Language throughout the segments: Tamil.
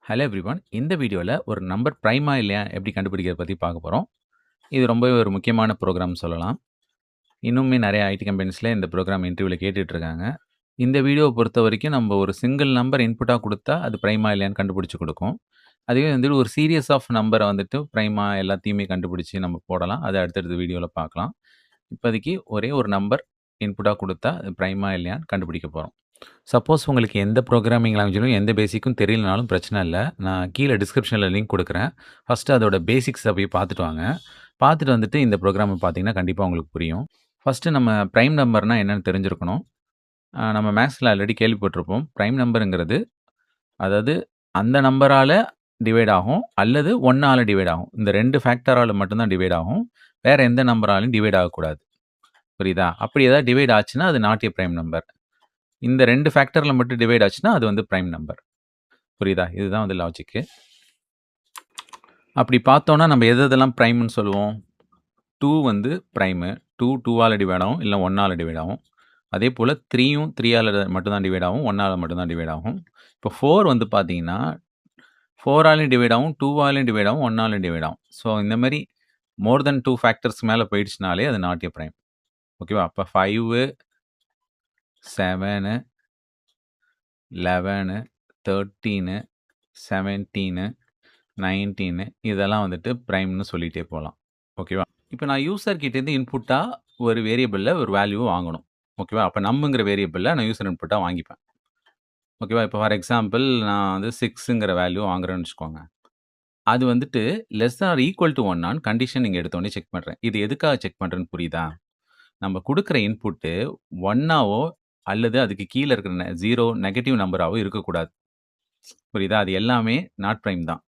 Hello everyone. இந்த வீடியோல ஒரு நம்பர் பிரைமா இல்லையா எப்படி கண்டுபிடிக்கிறத பத்தி பார்க்க போறோம். இது ரொம்பவே ஒரு முக்கியமான ப்ரோகிராம் சொல்லலாம். இன்னுமே நெறைய ஐடி கம்பெனிஸ்ல இந்த ப்ரோகிராம் இன்டர்வியூல கேட்டுட்டு இருக்காங்க. இந்த வீடியோவ பொறுத்தவரைக்கும் நம்ம ஒரு சிங்கிள் நம்பர் இன்புட்டா குடுத்தா, அது பிரைமா இல்லையான்னு கண்டுபிடிச்சு குடுக்கும். அதுவே வந்துட்டு ஒரு சீரியஸ் ஆஃப் நம்பர வந்துட்டு பிரைமா எல்லாத்தையுமே கண்டுபிடிச்சு நம்ம போடலாம். அத அடுத்தடுத்த வீடியோல பார்க்கலாம். இப்போதைக்கு ஒரே ஒரு நம்பர் இன்புட்டா குடுத்தா, அது பிரைமா இல்லையான்னு கண்டுபிடிக்க போறோம். சப்போஸ் உங்களுக்கு எந்த புரோகிராமிங் லாங்குவேஜ்லும் எந்த பேசிக்கும் தெரியலனாலும் பிரச்சனை இல்ல. நான் கீழ டிஸ்கிரிப்ஷன்ல லிங்க் குடுக்குறேன். ஃபர்ஸ்ட்டு அதோட பேசிக்ஸ போய் பார்த்துட்டு வாங்க. பார்த்துட்டு வந்துட்டு இந்த புரோகிராம பார்த்தீங்கன்னா, கண்டிப்பா உங்களுக்கு புரியும். ஃபர்ஸ்ட்டு நம்ம பிரைம் நம்பர்னா என்னன்னு தெரிஞ்சிருக்கணும். நம்ம மேத்ஸ்ல ஆல்ரெடி கேள்விப்பட்டிருப்போம். பிரைம் நம்பர்ங்கிறது, அதாவது அந்த நம்பரால டிவைட் ஆகும், அல்லது 1 ஆல டிவைட் ஆகும். இந்த 2 ஃபேக்டரால மட்டும் தான் டிவைட் ஆகும். வேற எந்த நம்பராலயும் டிவைட் ஆகக்கூடாது. புரியுதா? அப்படி ஏதாவது டிவைட் ஆச்சுன்னா, அது நாட் எ பிரைம் நம்பர். இந்த 2 ஃபேக்டர்ல மட்டும் டிவைட் ஆச்சுன்னா, அது வந்து பிரைம் நம்பர். புரியுதா? இதுதான் வந்து லாஜிக்கு. அப்படி பார்த்தோம்னா, நம்ம எது எதெல்லாம் பிரைம்ன்னு சொல்லுவோம்? 2 வந்து பிரைமு. 2 2ஆல டிவைட் ஆகும். இல்ல 1 ஆல டிவைட் ஆகும். அதேபோல 3யும் 3ஆல மட்டும் தான் டிவைட் ஆகும். 1ஆல மட்டும் தான் டிவைட் ஆகும். இப்போ 4 வந்து பார்த்தீங்கன்னா, 4ஆலயும் டிவைட் ஆகும், 2ஆலயும் டிவைட் ஆகும், 1ஆலயும் டிவைட் ஆகும். ஸோ இந்த மாரி மோர் தென் 2 ஃபேக்டர்ஸ் மேல போயிடுச்சுனாலே அது நாட் எ பிரைம். ஓகேவா? அப்ப 5, 7, 11, 13, 17, 19 இதெல்லாம் வந்துட்டு பிரைம்ன்னு சொல்லிட்டே போலாம். ஓகேவா? இப்ப நான் யூசர் கிட்டேருந்து இன்புட்டா ஒரு வேரியபிள்ல ஒரு வேல்யூவ வாங்கணும். ஓகேவா? அப்ப நம்ங்கிற வேரியபிள்ல நான் யூசர் இன்புட்டா வாங்கிப்பேன். ஓகேவா? இப்ப ஃபார் எக்ஸாம்பிள் நான் வந்து 6ங்கிற வேல்யூ வாங்குறேன்னு வச்சுக்கோங்க. அது வந்துட்டு less than or equal to 1 ஆன்னு கண்டிஷன் நீங்க எடுத்தோனே செக் பண்றேன். இது எதுக்காக செக் பண்றேன்னு புரியுதா? நம்ம குடுக்குற இன்புட்டு 1ஆவோ அல்லது அதுக்கு கீழ இருக்கிற 0 நெகட்டிவ் நம்பராவோ இருக்கக்கூடாது. புரியுதா? அது எல்லாமே நாட் பிரைம் தான்.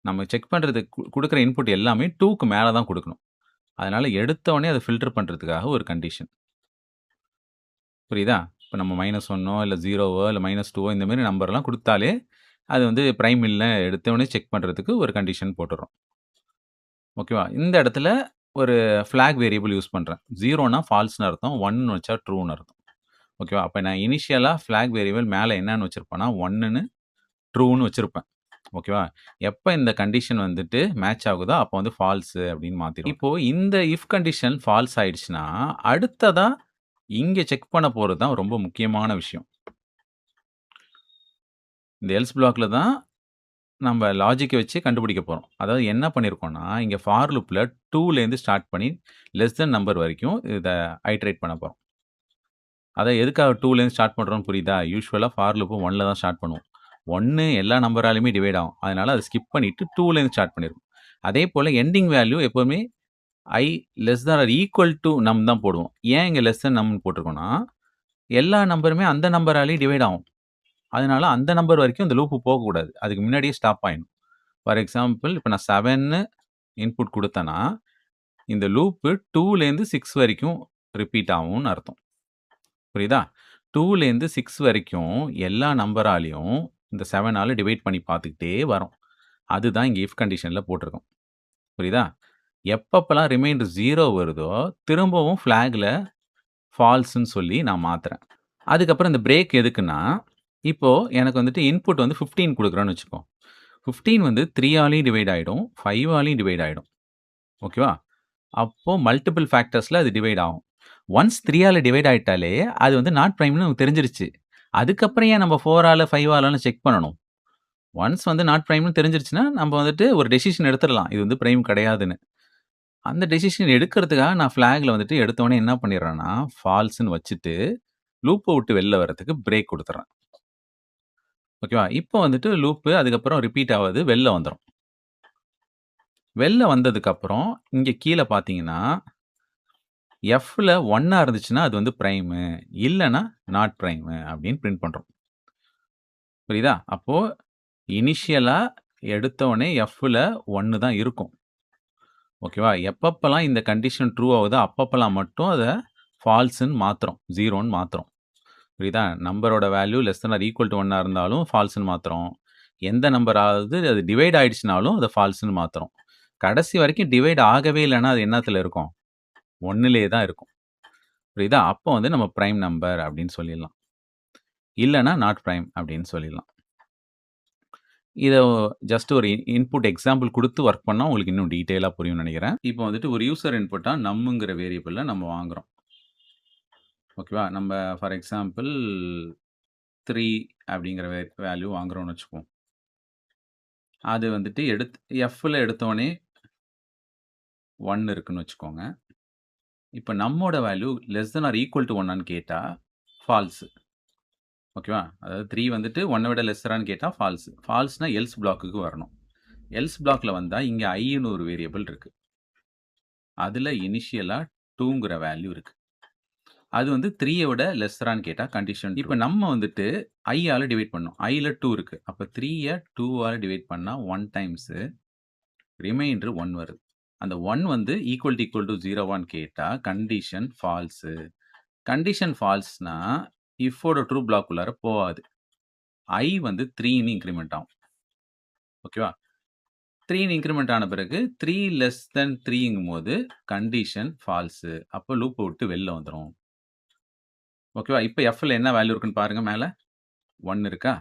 நம்ம செக் பண்றது குடுக்குற இன்புட் எல்லாமே 2க்கு மேல தான் குடுக்கணும். அதனால எடுத்தோனே அத ஃபில்டர் பண்றதுக்காக ஒரு கண்டிஷன். புரியுதா? இப்ப நம்ம -1ஓ இல்ல 0வோ இல்ல -2ஓ இந்த மாரி நம்பர்லாம் குடுத்தாலே, அது வந்து பிரைம் இல்ல எடுத்தோனே செக் பண்றதுக்கு ஒரு கண்டிஷன் போட்டுர்றோம். ஓகேவா? இந்த இடத்துல ஒரு ஃபிளாக் வேரியபிள் யூஸ் பண்றேன். 0னா ஃபால்ஸ்ன்னு அர்த்தம். 1ன்னு வச்சா ட்ரூன்னு அர்த்தம். ஓகேவா? அப்ப நான் இனிஷியலா ஃபிளாக் வேரியபிள் மேல என்னன்னு வச்சிருப்பேன்னா, 1ன்னு ட்ரூன்னு வச்சிருப்பேன். ஓகேவா? எப்ப இந்த கண்டிஷன் வந்துட்டு மேட்ச் ஆகுதோ, அப்ப வந்து ஃபால்ஸ் அப்படின்னு மாத்திருவேன். இப்போ இந்த இஃப் கண்டிஷன் ஃபால்ஸ் ஆயிடுச்சுன்னா, அடுத்ததா இங்க செக் பண்ண போறது தான் ரொம்ப முக்கியமான விஷயம். இந்த எல்ஸ் பிளாக்ல தான் நம்ம லாஜிக்க வச்சு கண்டுபிடிக்க போறோம். அதாவது என்ன பண்ணியிருக்கோம்னா, இங்க ஃபார் லூப்ல 2லேருந்து ஸ்டார்ட் பண்ணி லெஸ் தென் நம்பர் வரைக்கும் இத ஐட்டரேட் பண்ண போறோம். அதான் எதுக்காக 2லேருந்து ஸ்டார்ட் பண்றோம்னு புரியுதா? யூசுவலா ஃபார் லூப் 1ல தான் ஸ்டார்ட் பண்ணுவோம். 1 எல்லா நம்பராலயுமே டிவைட் ஆகும். அதனால அத ஸ்கிப் பண்ணிட்டு 2லேருந்து ஸ்டார்ட் பண்ணியிருக்கோம். அதேபோல எண்டிங் வேல்யூ எப்பவுமே I less than or equal to நம் தான் போடுவோம். ஏன் இங்க லெஸ் தென் நம்னு போட்டிருக்கோம்னா, எல்லா நம்பருமே அந்த நம்பராலயே டிவைட் ஆகும். அதனால அந்த நம்பர் வரைக்கும் இந்த லூப் போகக்கூடாது. அதுக்கு முன்னாடியே ஸ்டாப் ஆயிடணும். ஃபார் எக்ஸாம்பிள் இப்ப நான் 7ன்னு இன்புட் குடுத்தேன்னா, இந்த லூப் 2லேருந்து 6 வரைக்கும் ரிப்பீட் ஆகும்னு அர்த்தம். புரியுதா? 2லேருந்து 6 வரைக்கும் எல்லா நம்பராலயும் இந்த 7ஆல டிவைட் பண்ணி பார்த்துக்கிட்டே வரோம். அதுதான் இங்க இஃப் கண்டிஷன்ல போட்டிருக்கோம். புரியுதா? எப்பப்பலாம் ரிமைண்டர் 0 வருதோ, திரும்பவும் ஃபிளாக்ல ஃபால்ஸ்ன்னு சொல்லி நான் மாத்துறேன். அதுக்கப்புறம் இந்த பிரேக் எதுக்குன்னா, இப்போ எனக்கு வந்துட்டு இன்புட் வந்து 15 குடுக்குறேன்னு வச்சுக்கோ. 15 வந்து 3 ஆலயும் டிவைட் ஆயிடும். 5 ஆலயும் டிவைட் ஆயிடும். ஓகேவா? அப்போ மல்டிபிள் ஃபேக்டர்ஸ்ல அது டிவைட் ஆகும். ஒன்ஸ் 3 ஆல டிவைட் ஆயிட்டாலே, அது வந்து நாட் பிரைம்ன்னு நமக்கு தெரிஞ்சிருச்சு. அதுக்கப்புறம் ஏன் நம்ம 4 ஆல, 5 ஆலான்னு செக் பண்ணணும்? ஒன்ஸ் வந்து நாட் பிரைம்ன்னு தெரிஞ்சிருச்சுன்னா, நம்ம வந்துட்டு ஒரு டெசிஷன் எடுத்துறலாம். இது வந்து பிரைம் கிடையாதுன்னு. அந்த டெசிஷன் எடுக்கிறதுக்காக நான் ஃபிளாக்ல வந்துட்டு எடுத்தோனே என்ன பண்ணிடுறேன்னா, ஃபால்ஸ்ன்னு வச்சுட்டு, லூப்ப விட்டு வெளில வரதுக்கு பிரேக் குடுத்துர்றேன். ஓகேவா? இப்போ வந்துட்டு லூப் அதுக்கப்புறம் ரிப்பீட் ஆவது வெளில வந்துரும். வெளில வந்ததுக்கப்புறம், இங்க கீழ பார்த்தீங்கன்னா, எஃப்ல 1ஆ இருந்துச்சுன்னா, அது வந்து பிரைமு. இல்லன்னா, நாட் பிரைமு அப்படின்னு பிரிண்ட் பண்றோம். புரியுதா? அப்போ இனிஷியலா எடுத்தோனே எஃப்ல 1 தான் இருக்கும். ஓகேவா? எப்பப்பலாம் இந்த கண்டிஷன் ட்ரூ ஆகுதோ, அப்பப்பலாம் மட்டும் அத ஃபால்ஸ்ன்னு மாத்துறோம். 0ன்னு மாத்துறோம். புரியுதா? நம்பரோட value less than or equal to 1ஆ இருந்தாலும் ஃபால்ஸ்ன்னு மாத்துறோம். எந்த நம்பராவது அது டிவைட் ஆயிடுச்சுனாலும், அத ஃபால்ஸ்ன்னு மாத்துறோம். கடைசி வரைக்கும் டிவைட் ஆகவே இல்லன்னா, அது என்னத்துல இருக்கும்? 1லேயே தான் இருக்கும். புரியுதா? அப்போ வந்து நம்ம பிரைம் நம்பர் அப்படின்னு சொல்லிடலாம். இல்லன்னா நாட் பிரைம் அப்படின்னு சொல்லிடலாம். இத ஜஸ்ட் ஒரு இன்புட் எக்ஸாம்பிள் குடுத்து ஒர்க் பண்ணா உங்களுக்கு இன்னும் டீட்டெயிலா புரியும்னு நெனைக்கிறேன். இப்போ வந்துட்டு ஒரு யூசர் இன்புட்டா நம்ங்கிற வேரியபிள நம்ம வாங்குறோம். ஓகேவா? நம்ம ஃபார் எக்ஸாம்பிள் 3 அப்படிங்கிற வேல்யூ வாங்குறோம்னு வச்சுக்குவோம். அது வந்துட்டு எஃப்ல எடுத்தோனே 1 இருக்குன்னு வச்சுக்கோங்க. இப்ப நம்மோட value less than or equal to 1 கேட்டா ஃபால்ஸ். ஓகேவா? அதாவது 3 வந்துட்டு 1 விட லெஸ்ஸரான்னு கேட்டா ஃபால்ஸ். ஃபால்ஸ்னா எல்ஸ் ப்ளாக்குக்கு வரணும். எல்ஸ் ப்ளாக்ல வந்தா இங்க ஐன்னு ஒரு வேரியபிள் இருக்கு. அதுல இனிஷியலா 2ங்கிற வேல்யூ இருக்கு. அது வந்து 3 விட லெஸ்ஸரான்னு கேட்டா கண்டிஷன். இப்ப நம்ம வந்துட்டு I ஆல டிவைட் பண்ணோம். Iல 2 இருக்கு. அப்ப 3ய 2 ஆல டிவைட் பண்ணா 1 டைம்ஸ் ரிமைண்டர் 1 வருது. அந்த 1 வந்து ஈக்குவல் டூ 0வான்னு கேட்டா கண்டிஷன் ஃபால்ஸ். கண்டிஷன் ஃபால்ஸ்னா இஃப்போட ட்ரூ பிளாக் உள்ளார போகாது. I வந்து 3ன்னு இன்கிரிமெண்ட் ஆகும். ஓகேவா? 3ன்னு இன்கிரிமெண்ட் ஆன பிறகு 3 லெஸ் தென் 3ங்கும்போது கண்டிஷன் ஃபால்ஸ். அப்ப லூப்ப விட்டு வெளில வந்துரும். ஓகேவா? இப்ப Fல என்ன வேல்யூ இருக்குன்னு பாருங்க மேல. 1 இருக்கா?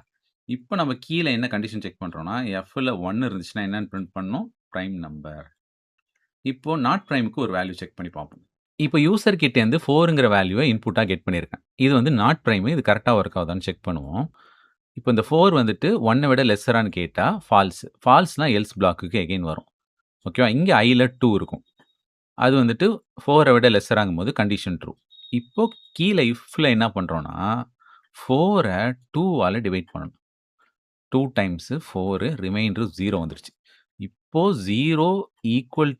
இப்ப நம்ம கீழ என்ன கண்டிஷன் செக் பண்றோம்னா, Fல 1 இருந்துச்சுன்னா என்னன்னு பிரிண்ட் பண்ணணும்? Prime number. இப்போ நாட் பிரைம்க்கு ஒரு வேல்யூ செக் பண்ணி பார்ப்போம். இப்போ யூசர் கிட்டேருந்து 4ங்கிற வேல்யூவ இன்புட்டா கெட் பண்ணியிருக்கேன். இது வந்து நாட் பிரைம். இது கரெக்ட்டா ஒர்க் ஆகுதான்னு செக் பண்ணுவோம். இப்போ இந்த 4 வந்துட்டு 1 விட லெஸ்ஸரான்னு கேட்டா ஃபால்ஸ். ஃபால்ஸ்னா எல்ஸ் ப்ளாக்குக்கு எகைன் வரும். ஓகேவா? இங்க Iல 2 இருக்கும். அது வந்துட்டு 4 விட லெஸ்ஸராங்கும்போது கண்டிஷன் ட்ரூ. இப்போ கீழ இஃப்ல என்ன பண்றோம்னா, 4 2ஆல டிவைட் பண்ணணும். 2 டைம்ஸ் 4 ரிமைண்டர் 0 வந்துருச்சு. இப்போ 0 ஈக்குவல்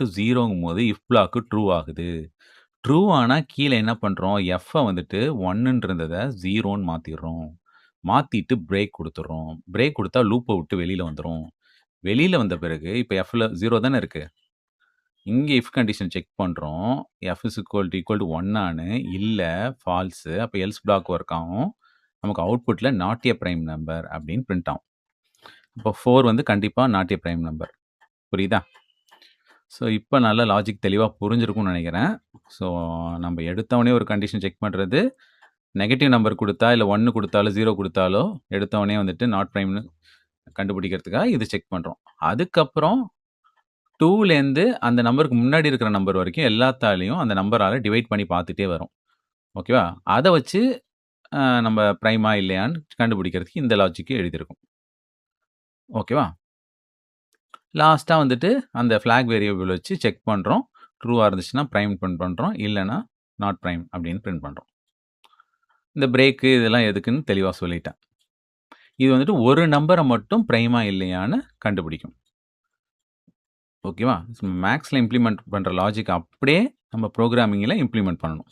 டூ 0ங்கும்போது இஃப் பிளாக் ட்ரூ ஆகுது. ட்ரூ ஆனா கீழ என்ன பண்றோம்? Fஅ வந்துட்டு 1ன்னு இருந்தத 0ன்னு மாத்திர்றோம். மாத்திட்டு பிரேக் குடுத்துர்றோம். பிரேக் குடுத்தா லூப்ப விட்டு வெளில வந்துரும். வெளில வந்த பிறகு இப்ப Fல 0 தானே இருக்கு. இங்க இஃப் கண்டிஷன் செக் பண்றோம். F இஸ் ஈக்குவல் டூ 1 ஆன்னு இல்ல ஃபால்ஸ். அப்ப எல்ஸ் பிளாக் ஒர்க் ஆகும். நமக்கு அவுட்புட்ல நாட் எ பிரைம் நம்பர் அப்படின்னு பிரிண்ட் ஆகும். இப்போ 4 வந்து கண்டிப்பா நாட் எ பிரைம் நம்பர். புரியுதா? ஸோ இப்ப நல்லா லாஜிக் தெளிவா புரிஞ்சிருக்கும்னு நெனைக்கிறேன். ஸோ நம்ம எடுத்தோனே ஒரு கண்டிஷன் செக் பண்றது, நெகட்டிவ் நம்பர் குடுத்தா, இல்ல 1 குடுத்தாலோ, 0 குடுத்தாலோ, எடுத்தோனே வந்துட்டு நாட் பிரைம்ன்னு கண்டுபிடிக்கிறதுக்காக இது செக் பண்றோம். அதுக்கப்புறம் 2லேருந்து அந்த நம்பருக்கு முன்னாடி இருக்கிற நம்பர் வரைக்கும் எல்லாத்தாலயும் அந்த நம்பரால டிவைட் பண்ணி பார்த்துட்டே வரோம். ஓகேவா? அத வச்சு நம்ம பிரைமா இல்லையான்னு கண்டுபிடிக்கிறதுக்கு இந்த லாஜிக் எழுதியிருக்கோம். ஓகேவா? லாஸ்ட்டா வந்துட்டு அந்த ஃபிளாக் வேரியபிள் வச்சு செக் பண்றோம். ட்ரூவா இருந்துச்சுன்னா பிரைம் பிரிண்ட் பண்றோம். இல்லன்னா நாட் பிரைம் அப்படின்னு பிரிண்ட் பண்றோம். இந்த பிரேக்கு இதெல்லாம் எதுக்குன்னு தெளிவா சொல்லிட்டேன். இது வந்துட்டு ஒரு நம்பர மட்டும் பிரைமா இல்லையான்னு கண்டுபிடிக்கும். ஓகேவா? மேக்ஸ்ல இம்ப்ளிமெண்ட் பண்ற லாஜிக் அப்படியே நம்ம புரோகிராமிங்ல இம்ப்ளிமெண்ட் பண்ணணும்.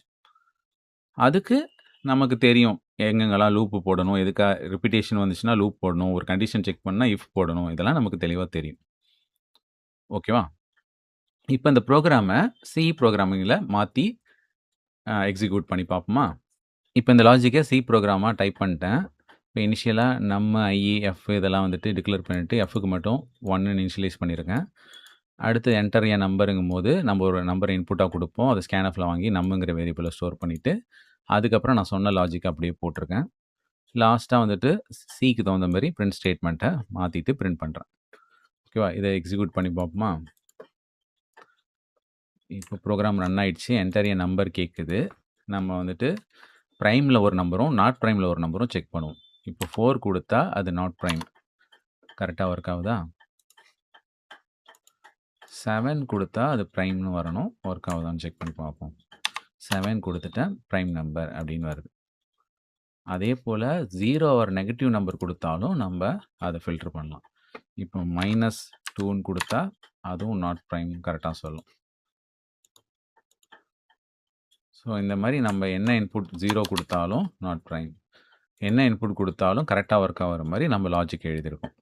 அதுக்கு நமக்கு தெரியும். எங்கெங்கெல்லாம் லூப் போடணும், எதுக்கா ரிப்பிட்டேஷன் வந்துச்சுன்னா லூப் போடணும், ஒரு கண்டிஷன் செக் பண்ணா இஃப் போடணும். இதெல்லாம் நமக்கு தெளிவா தெரியும். ஓகேவா? இப்ப இந்த புரோகிராம சி புரோகிராமிங்ல மாத்தி எக்ஸிக்யூட் பண்ணி பார்ப்போமா? இப்ப இந்த லாஜிக்க சி புரோகிராமா டைப் பண்ணிட்டேன். இப்ப இனிஷியலா நம்ம, ஐ, எஃப் இதெல்லாம் வந்துட்டு டிக்ளேர் பண்ணிட்டு எஃப்க்கு மட்டும் 1ன்னு இனிஷியலைஸ் பண்ணியிருக்கேன். அடுத்து என்டர் எ நம்பருங்கும்போது நம்ம ஒரு நம்பர இன்புட்டா குடுப்போம். அத ஸ்கேன்எஃப்ல வாங்கி நம்ங்கிற வேரியபிள ஸ்டோர் பண்ணிட்டு, அதுக்கப்புறம் நான் சொன்ன லாஜிக் அப்படியே போட்டிருக்கேன். லாஸ்ட்டா வந்துட்டு சிக்கு தகுந்த மாரி பிரிண்ட் ஸ்டேட்மெண்ட்ட மாத்திட்டு பிரிண்ட் பண்றேன். ஓகேவா? இத எக்ஸிக்யூட் பண்ணி பார்ப்போமா? இப்போ ப்ரோகிராம் ரன் ஆயிடுச்சு. என்டர் எ நம்பர் கேட்குது. நம்ம வந்துட்டு பிரைம்ல ஒரு நம்பரும், நாட் பிரைம்ல ஒரு நம்பரும் செக் பண்ணுவோம். இப்போ 4 குடுத்தா அது நாட் பிரைம். கரெக்ட்டா ஒர்க் ஆகுதா? 7 குடுத்தா அது பிரைம்னு வரணும். ஒர்க் ஆகுதான்னு செக் பண்ணி பார்ப்போம். 7 குடுத்துட்டேன். பிரைம் நம்பர் அப்படின்னு வருது. அதே போல 0 ஆர் நெகட்டிவ் நம்பர் குடுத்தாலும் நம்ப அத ஃபில்டர் பண்ணலாம். இப்போ -2ன்னு குடுத்தா அதுவும் நாட் பிரைம் கரெக்ட்டா சொல்லும். ஸோ இந்த மாரி நம்ம என்ன இன்புட் 0 குடுத்தாலும் நாட் பிரைம். என்ன இன்புட் குடுத்தாலும் கரெக்ட்டா ஒர்க் ஆகுற மாரி நம்ம லாஜிக் எழுதியிருக்கோம்.